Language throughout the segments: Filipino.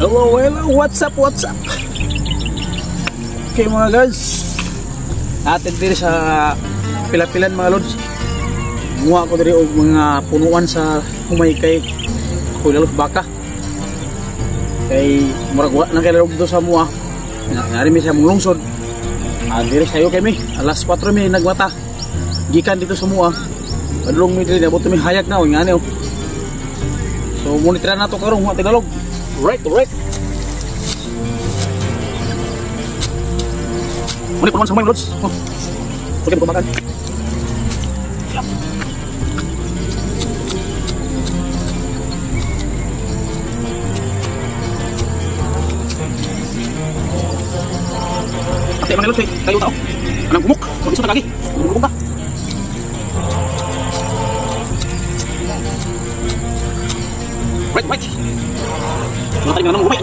Hello, hello, what's up, what's up? Okay mga guys, atin diri sa pilapilan mga lods. Muha ko diri og mga punuan sa humay kay kulalot baka. Kay murag wa na kay log do sa muha. Nari mi sa lungsod. Diri sayo kay mi, alas 4 mi nagmata. Gikan dito sa muha. Padulong mi diri abot mi hayag na ngani. So monitoran nato karon wa tigalog. Right. Muli punuan sa humay lods. Okay, bukabakan. Ate, mga lods, tayo tao. Anong gumuk? Mag-iso na lagi. Gumuk ba? Right. Mga tayo nga naman gumay.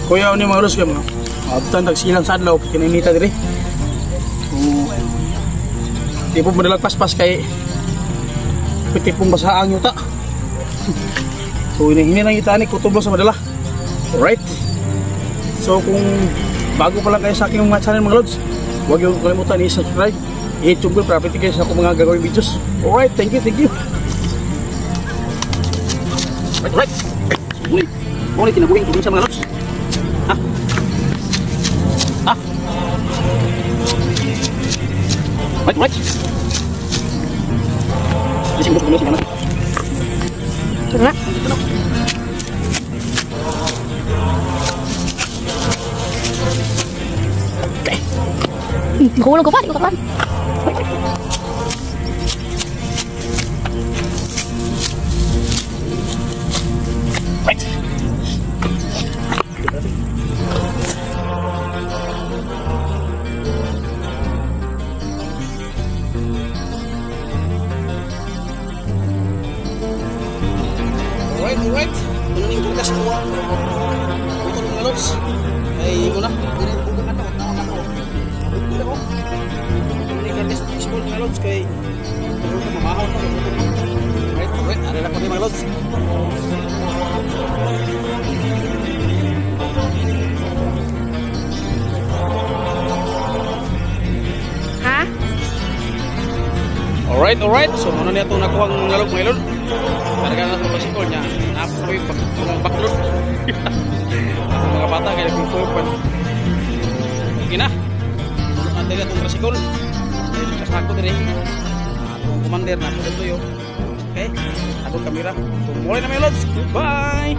Kuya ni mga lods kayo mga abutan tagsilang sa adlaw kinainita diri. Di po madalag paspas kay piti pong basaang yuta. So hini lang itani kutubo sa madala. Alright. So kung bago pa lang kayo sa aking mga channel mga lods, huwag yung kalimutan i-subscribe, i-hit yung bell para kayo sa akong mga gagawin videos. Alright, thank you. Right. Muli tinabuhin ko sa mga lods. Right. Sige na. Coba. Oke. Dikulang ko pa. Right. Alright, ano yung kargas mo? Ito mga lods. Ay muna, hindi rin bugang ato. Ito ko. Ano yung kargas mo mga lods? Kaya ito ko mamahon na. Alright, ano lang ko mga lods. Ha? Alright. So muna niya itong nakuha ng lalog mga lods. Karga na sa pasikol niya. Napo ko yung baklot. Mga bata kaya nagpupupan. Okay na. Nanti na itong pasikol. Kaya sa sako din itong commander na po ito yun. Okay. Atong kamera. So muli na mga lods. Goodbye.